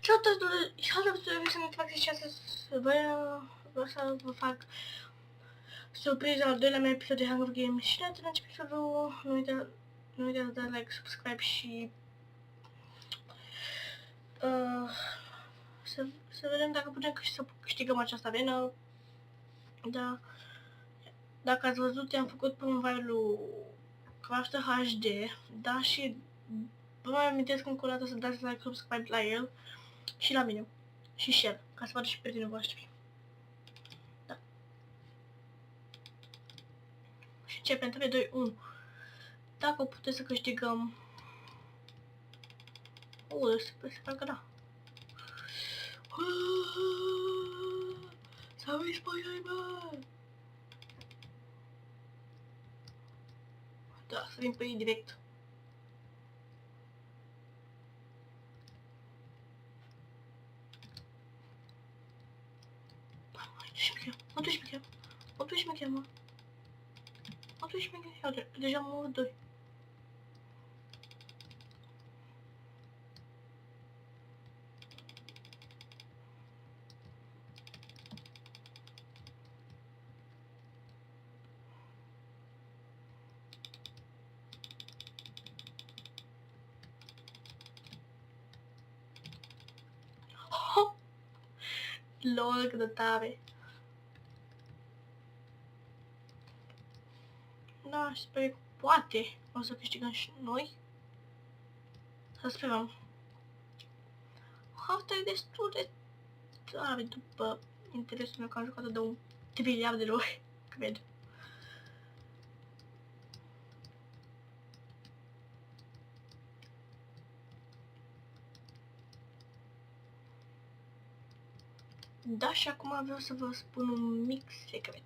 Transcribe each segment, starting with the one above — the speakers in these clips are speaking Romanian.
Ciao a tutti, ciao a tutti, sono Max și astăzi vreau să vă fac surpriza al doilea meu episod de Hunger Games și înainte de începe episodul, nu uitați să dați like, subscribe și să vedem dacă putem să câștigăm această arenă. Da, dacă ați văzut, am făcut promovare-ul Crafter HD, da, și vă mai amintesc încă o dată să dați like, subscribe la el și la mine și share, ca să vadă și prietenii voștri. Da. Și începem, 3, 2, 1. Dacă puteți să câștigăm... sper că da. S-a văzut spoiler, bă! Da, să vin pe ei direct. Mă duci pe chiar, Uite, deja am avut 2. LOL, cât de tare! Da, sper că poate o să câștigăm și noi. Să sperăm. Harta e destul de tare după interesul meu că am jucat de 1 triliard de ori, cred. Da, și acum vreau să vă spun un mic secret.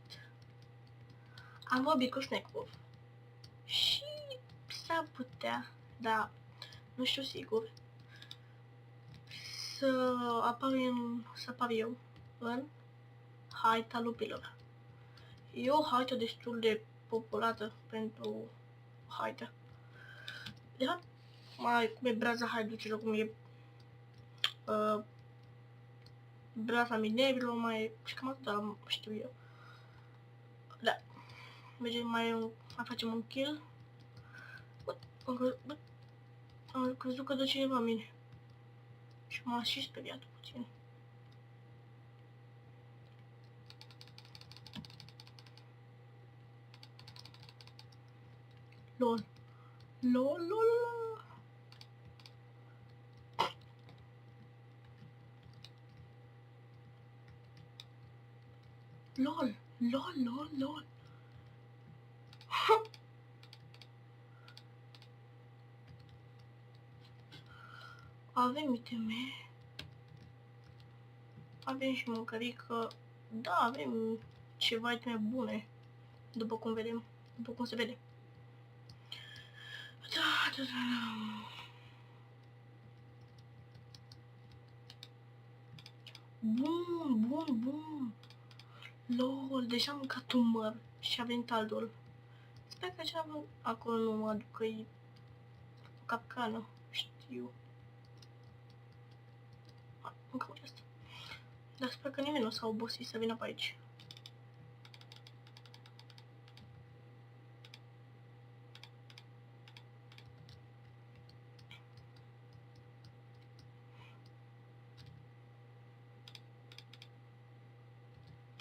Am vorbit cu Snackwolf și s-ar putea, dar nu știu sigur, să apar eu în haita lupilor. E o haită destul de populată pentru haită. De fapt, cum e braza haiducilor, cum e braza minerilor, mai și cam atât, dar știu eu. Da. Mergem mai facem un kill. Am crezut că dă cineva mine. Și m-a și speriat puțin. LOL. LOL, LOL, LOL. LOL, LOL, LOL, LOL. Avem iteme. Avem și mâncărică. Da, avem ceva iteme bune. După cum vedem. După cum se vede. Da. Bun. LOL, deja am mâncat un măr și a venit altul. Sper că cineva acolo nu mă aducă o capcană. Știu. Încă asta. Dar sper că nimeni nu s-a obosit să vină pe aici.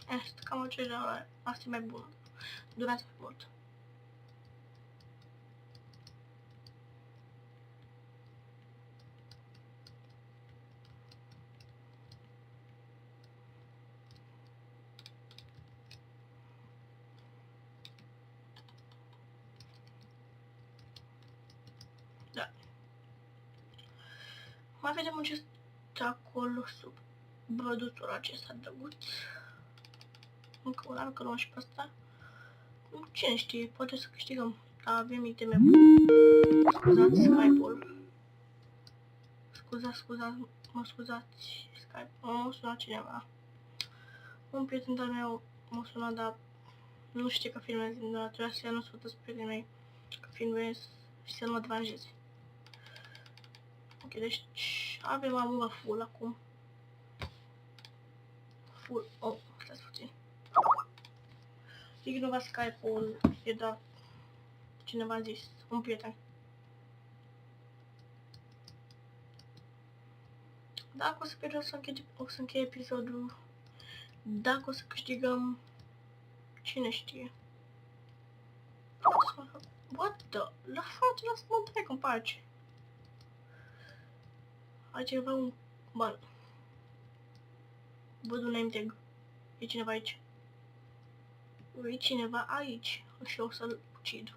Asta, cam acela, asta e mai bună. Durează mult. Da. Mai vedem ce stă acolo sub bădutul acesta drăguț. Încă una, încă luăm și pe asta. Cine știe, poate să câștigăm. Avem iteme bune. Scuzați Skype-ul. Mă scuzați Skype. M-a sunat cineva. Un prieten de-al meu m-a sunat, dar nu știe că filmez, dar trebuia să-i anunț prietenii mei că filmez și să nu mă deranjeze. Ok, deci avem amura full acum. Full. Oh, stați puțin. Ignora Skype-ul, e dat cineva a zis, un prieten. Dacă o să pierdem, o să încheie episodul. Dacă o să câștigăm, cine știe. What the? Lasă mă trec în pace. Ai ceva un... Bun. Văd un name tag. E cineva aici. E cineva aici. Și o să-l ucid.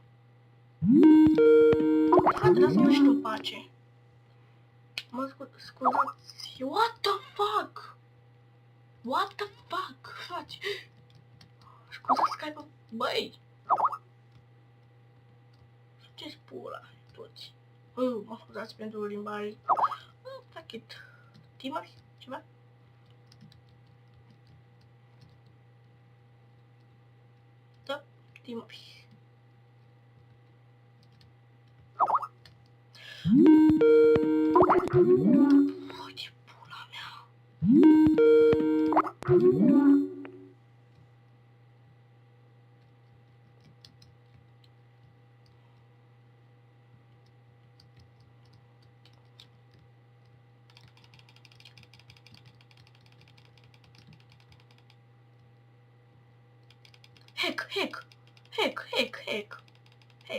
Frate, lasă-mă și tu în pace. Mă scuzați. What the fuck? What the fuck? Frate. Scuzați Skype-ul. Băi. Ce-ți pula? Toți. Mă scuzați pentru limbaj. Fuck it. Timuri? Ceva? Da, timuri. Uite pula mea.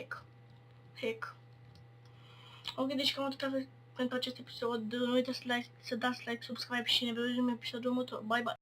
Hack. Ok, deci cam atât pentru acest episod. Nu uitați să dați like, subscribe și ne vedem în episodul următor. Bye, bye!